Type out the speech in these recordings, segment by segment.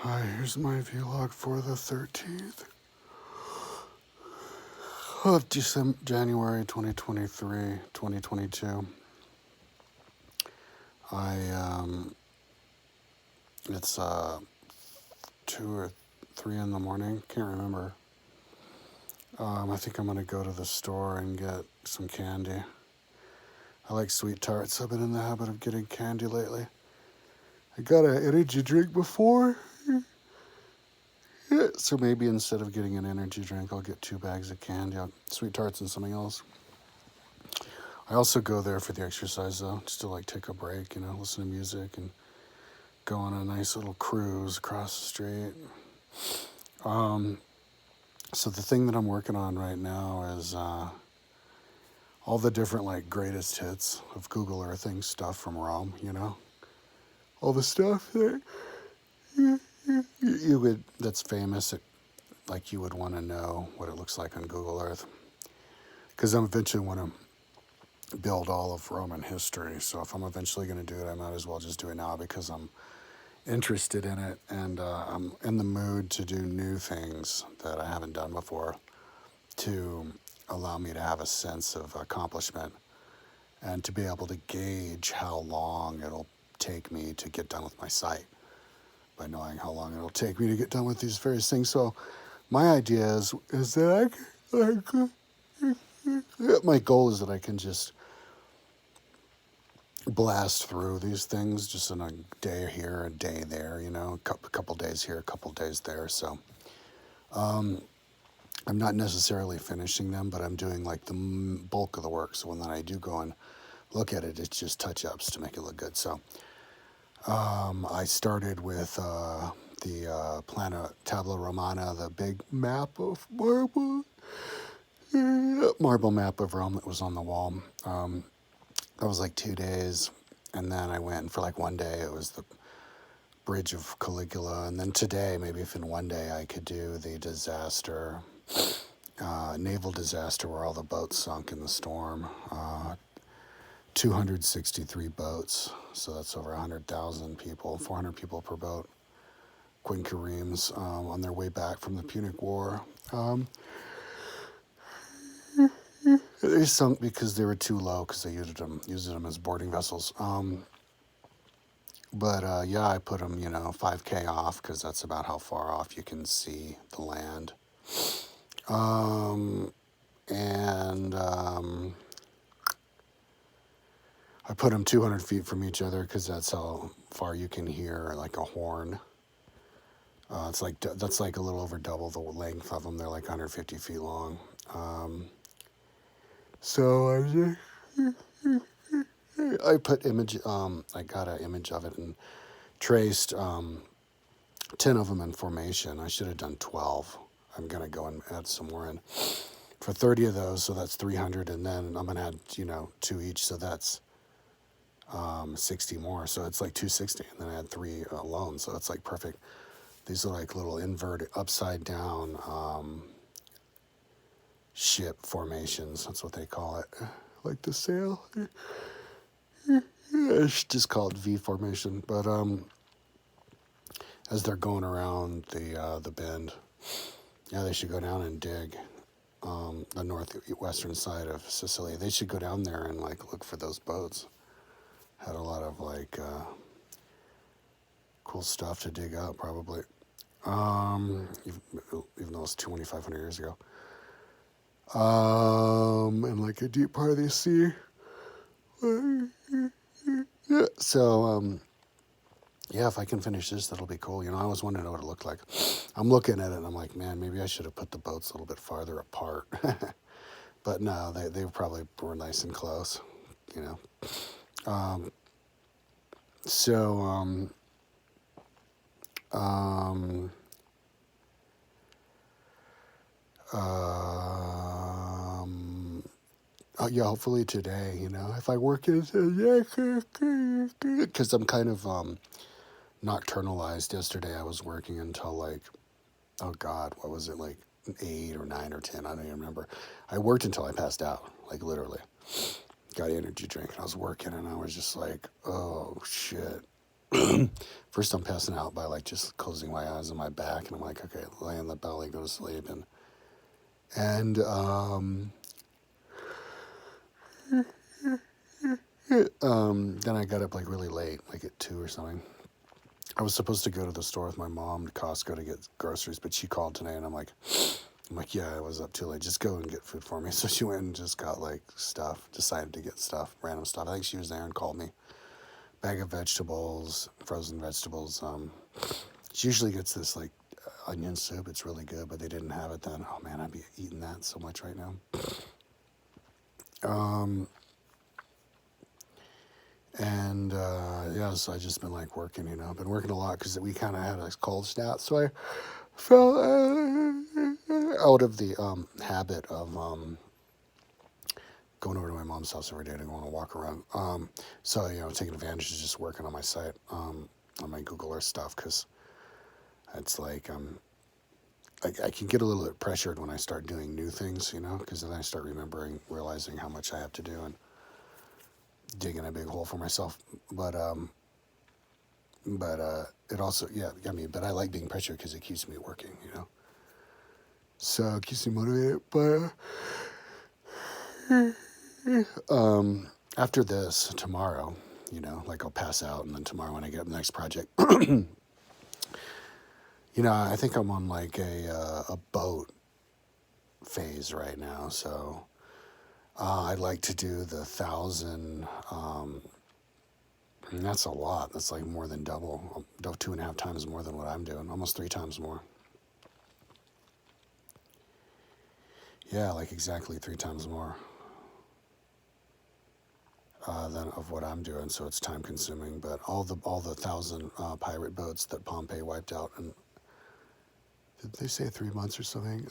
Hi, here's my vlog for the 13th of January 2023, 2022. It's 2 or 3 in the morning, can't remember. I think I'm gonna go to the store and get some candy. I like sweet tarts. I've been in the habit of getting candy lately. I got an energy drink before. Yeah, so maybe instead of getting an energy drink, I'll get 2 bags of candy, sweet tarts and something else. I also go there for the exercise though, just to like take a break, listen to music and go on a nice little cruise across the street. So the thing that I'm working on right now is all the different like greatest hits of Google Earthing stuff from Rome, all the stuff that you would that's famous, like you would want to know what it looks like on Google Earth, because I'm eventually want to build all of Roman history. So if I'm eventually going to do it, I might as well just do it now because I'm interested in it and I'm in the mood to do new things that I haven't done before to allow me to have a sense of accomplishment and to be able to gauge how long it'll take me to get done with my site by knowing how long it'll take me to get done with these various things. So my idea is that my goal is that I can just blast through these things just in a day here, a day there, a couple days here, a couple days there. So I'm not necessarily finishing them, but I'm doing like the bulk of the work. So when I do go and look at it, it's just touch-ups to make it look good. So I started with the Plana Tabula Romana, the big map of marble map of Rome that was on the wall. That was like 2 days, and then I went for like 1 day. It was the Bridge of Caligula, and then today, maybe if in 1 day I could do the disaster, naval disaster where all the boats sunk in the storm. 263 boats, so that's over 100,000 people, 400 people per boat. Quinqueremes on their way back from the Punic War. They sunk because they were too low because they used them as boarding vessels. But yeah, I put them, 5K off because that's about how far off you can see the land. And I put them 200 feet from each other because that's how far you can hear like a horn. That's like a little over double the length of them. They're like 150 feet long. So I put image. I got an image of it and traced 10 of them in formation. I should have done 12. I'm gonna go and add some more in for 30 of those. So that's 300, and then I'm gonna add 2 each. So that's 60 more. So it's like 260, and then I had 3 alone. So it's like perfect. These are like little inverted, upside down ship formations. That's what they call it. Like the sail. It's just called V formation. But as they're going around the bend, yeah, they should go down and dig the northwestern side of Sicily. They should go down there and like look for those boats. Had a lot of like cool stuff to dig up, probably. Even though it's 2,500 years ago. And like a deep part of the sea. Yeah, so, yeah, if I can finish this, that'll be cool. I always want to know what it looked like. I'm looking at it and I'm like, man, maybe I should have put the boats a little bit farther apart. But no, they probably were nice and close, So, yeah, hopefully today, if I work it, because I'm kind of nocturnalized. Yesterday I was working until like, oh God, what was it, like 8 or 9 or 10? I don't even remember. I worked until I passed out, like literally. Got an energy drink and I was working and I was just like, oh shit. First I'm passing out by like just closing my eyes on my back, and I'm like, okay, lay on the belly, go to sleep, and then I got up like really late, like at 2 or something. I was supposed to go to the store with my mom to Costco to get groceries, but she called today, and I'm like, yeah, I was up too late. Just go and get food for me. So she went and just got like stuff, decided to get stuff, random stuff. I think she was there and called me. Bag of vegetables, frozen vegetables. She usually gets this like onion soup. It's really good, but they didn't have it then. Oh man, I'd be eating that so much right now. And yeah, so I just been like working, I've been working a lot because we kind of had a cold snap. So I fell out of the habit of going over to my mom's house every day to go on a walk around. So, taking advantage of just working on my site, on my Google Earth stuff, because it's like I can get a little bit pressured when I start doing new things, because then I start realizing how much I have to do and digging a big hole for myself. But it also, yeah, but I like being pressured because it keeps me working, So it keeps me motivated. But after this, tomorrow, like I'll pass out, and then tomorrow when I get the next project, I think I'm on like a boat phase right now. So I'd like to do the 1,000. And that's a lot. That's like more than double, 2.5 times more than what I'm doing, almost 3 times more. Yeah, like exactly 3 times more than of what I'm doing. So it's time consuming. But all the 1,000 pirate boats that Pompey wiped out, and did they say 3 months or something?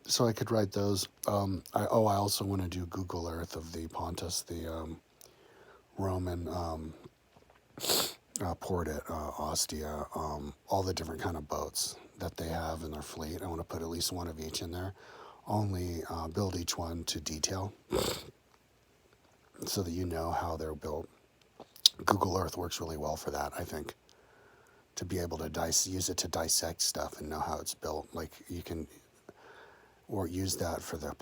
So I could write those. I also want to do Google Earth of the Pontus, the Roman port at Ostia, all the different kind of boats that they have in their fleet. I want to put at least one of each in there. Only build each one to detail so that you know how they're built. Google Earth works really well for that, I think. To be able to use it to dissect stuff and know how it's built. Like you can, or use that for the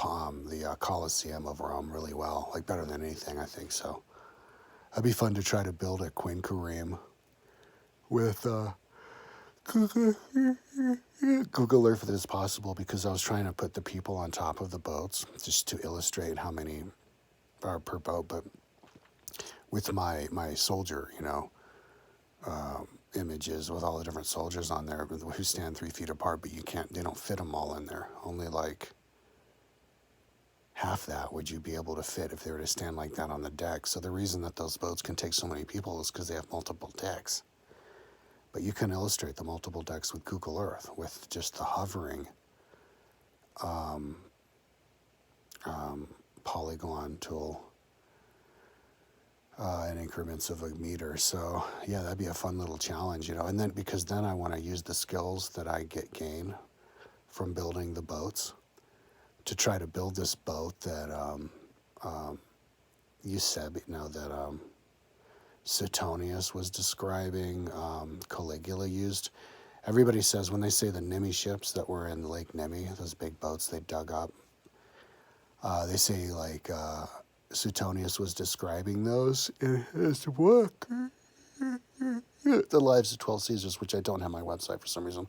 Colosseum of Rome really well. Like better than anything, I think so. It'd be fun to try to build a Queen Kareem with Google Earth if it's possible, because I was trying to put the people on top of the boats just to illustrate how many are per boat, but with my soldier, images with all the different soldiers on there who stand 3 feet apart, but they don't fit them all in there. Only like half that would you be able to fit if they were to stand like that on the deck. So the reason that those boats can take so many people is because they have multiple decks. But you can illustrate the multiple decks with Google Earth with just the hovering polygon tool in increments of a meter. So yeah, that'd be a fun little challenge, and then because then I want to use the skills that I gain from building the boats to try to build this boat that you said that Suetonius was describing, Caligula used. Everybody says when they say the Nemi ships that were in Lake Nemi, those big boats they dug up, they say like Suetonius was describing those in his book, The Lives of 12 Caesars, which I don't have my website for some reason.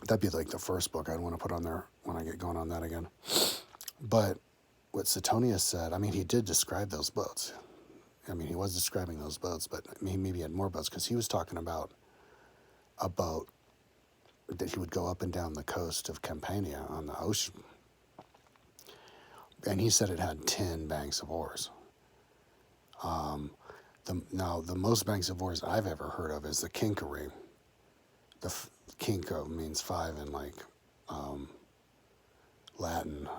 That'd be like the first book I'd want to put on there when I get going on that again. But what Suetonius said, he did describe those boats. He was describing those boats, but he maybe had more boats because he was talking about a boat that he would go up and down the coast of Campania on the ocean. And he said it had 10 banks of oars. The most banks of oars I've ever heard of is the Kinkary. The Kinko means 5 in like Latin.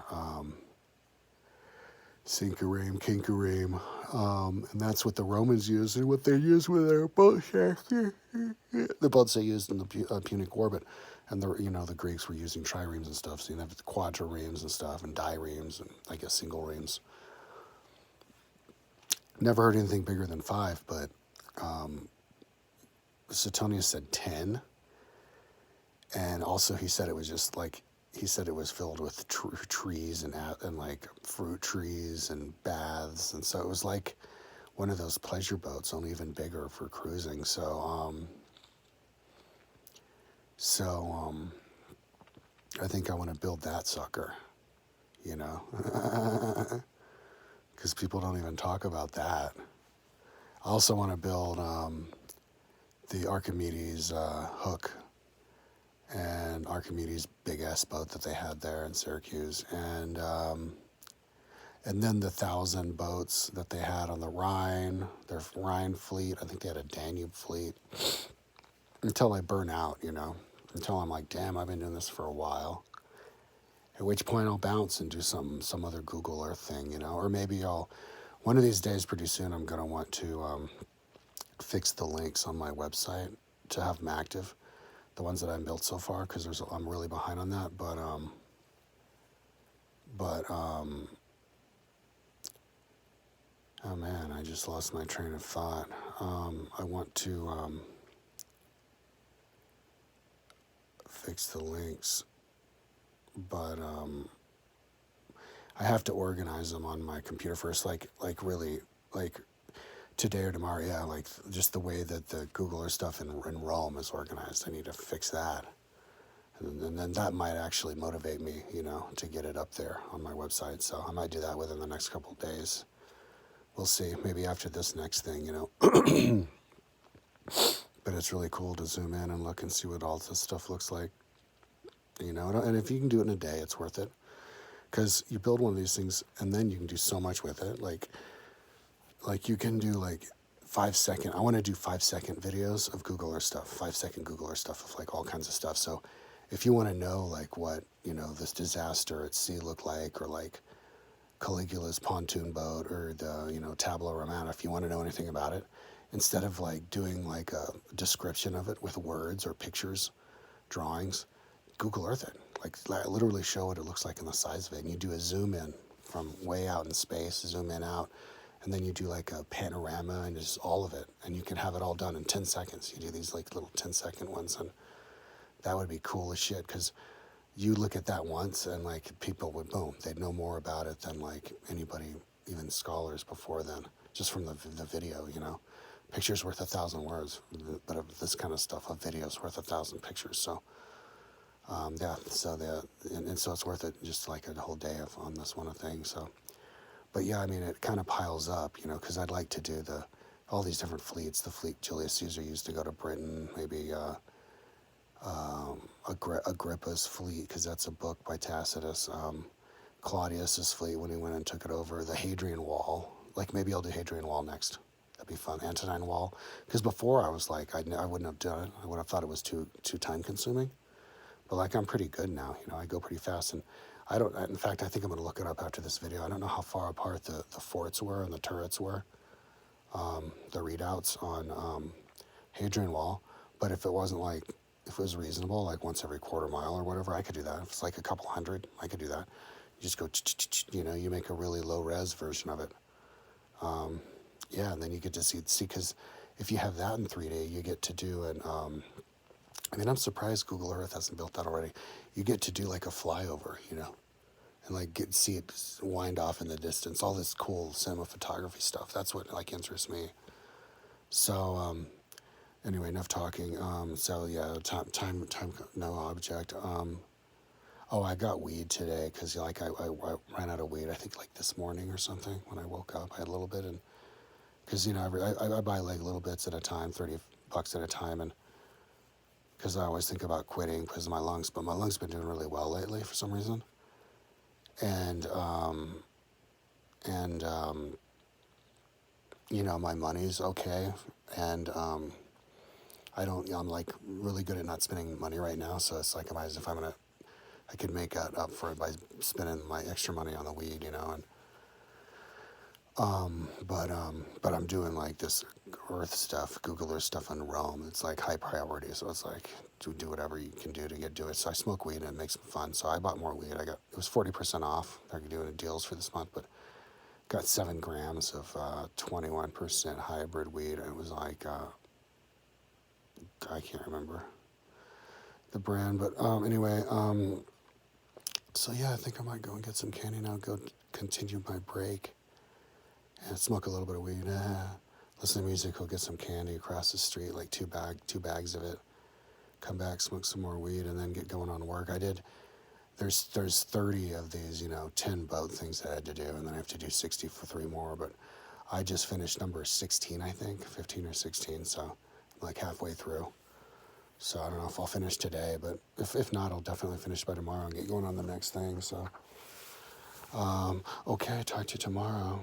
Cinquareme, Kinkareme, and that's what the Romans used and what they used with their boats. The boats they used in the Punic War, and the Greeks were using triremes and stuff, so you have the quadriremes and stuff, and diremes, and I guess single remes. Never heard anything bigger than 5, but Suetonius said 10. And also he said it was just like, he said it was filled with trees and like fruit trees and baths. And so it was like one of those pleasure boats, only even bigger for cruising. So I think I want to build that sucker, you know, because people don't even talk about that. I also want to build the Archimedes hook and Archimedes big ass boat that they had there in Syracuse, and then the 1,000 boats that they had on the Rhine, their Rhine fleet. I think they had a Danube fleet. Until I burn out, you know, until I'm like, damn, I've been doing this for a while. At which point I'll bounce and do some other Google Earth thing, you know, or maybe one of these days, pretty soon, I'm gonna want to fix the links on my website to have them active, the ones that I've built so far, because I'm really behind on that. But oh man, I just lost my train of thought. I want to fix the links, but I have to organize them on my computer first, like really, like today or tomorrow. Yeah, like just the way that the Googler stuff in Rome is organized. I need to fix that, and then that might actually motivate me, you know, to get it up there on my website. So I might do that within the next couple of days. We'll see. Maybe after this next thing, you know. But it's really cool to zoom in and look and see what all this stuff looks like, you know. And if you can do it in a day, it's worth it, because you build one of these things and then you can do so much with it. Like you can do like 5-second. I want to do 5-second videos of Google Earth stuff, 5-second Google Earth stuff of like all kinds of stuff. So if you want to know like what, you know, this disaster at sea looked like, or like Caligula's pontoon boat, or the, you know, Tabula Romana, if you want to know anything about it, instead of like doing like a description of it with words or pictures, drawings, Google Earth it. Like literally show what it looks like in the size of it. And you do a zoom in from way out in space, zoom in out, and then you do like a panorama and just all of it. And you can have it all done in 10 seconds. You do these like little 10-second ones, and that would be cool as shit, because you look at that once and like people would, boom, they'd know more about it than like anybody, even scholars before then, just from the video, you know. Picture's worth 1,000 words, but of this kind of stuff, a video's worth 1,000 pictures. So yeah, so and so it's worth it, just like a whole day on this one thing. So, but yeah, I mean, it kind of piles up, you know, because I'd like to do all these different fleets. The fleet Julius Caesar used to go to Britain, maybe Agrippa's fleet, because that's a book by Tacitus. Claudius's fleet when he went and took it over. The Hadrian Wall, like maybe I'll do Hadrian Wall next. That'd be fun. Antonine Wall, because before I was like, I wouldn't have done it. I would have thought it was too time consuming. But like I'm pretty good now, you know. I go pretty fast, and I don't. In fact, I think I'm gonna look it up after this video. I don't know how far apart the forts were and the turrets were, the readouts on Hadrian Wall. But if it wasn't like, if it was reasonable, like once every quarter mile or whatever, I could do that. If it's like a couple hundred, I could do that. You just go, you know, you make a really low res version of it. Yeah, and then you get to see, because if you have that in 3D, you get to do I mean, I'm surprised Google Earth hasn't built that already. You get to do like a flyover, you know, and like see it wind off in the distance. All this cool cinema photography stuff. That's what like interests me. So anyway, enough talking. So yeah, time, no object. Oh, I got weed today because like I ran out of weed. I think like this morning or something when I woke up. I had a little bit, and because you know I buy like little bits at a time, $30 at a time, and because I always think about quitting because of my lungs, but my lungs have been doing really well lately for some reason, and you know, my money's okay, and I'm like really good at not spending money right now, so it's like if I could make that up for it by spending my extra money on the weed, you know, and but I'm doing like this Earth stuff, Google Earth stuff on Rome. It's like high priority, so it's like do whatever you can do to do it. So I smoke weed and it makes it fun. So I bought more weed. It was 40% off. They're doing deals for this month, but got 7 grams of 21% hybrid weed. It was like, I can't remember the brand, but anyway, so yeah, I think I might go and get some candy now, go continue my break and smoke a little bit of weed. Listen to music, go get some candy across the street, like two bags of it. Come back, smoke some more weed, and then get going on work. There's 30 of these, 10 boat things that I had to do, and then I have to do 60 for 3 more, but I just finished number 16, I think, 15 or 16, so I'm like halfway through. So I don't know if I'll finish today, but if not, I'll definitely finish by tomorrow and get going on the next thing, so. Okay, talk to you tomorrow.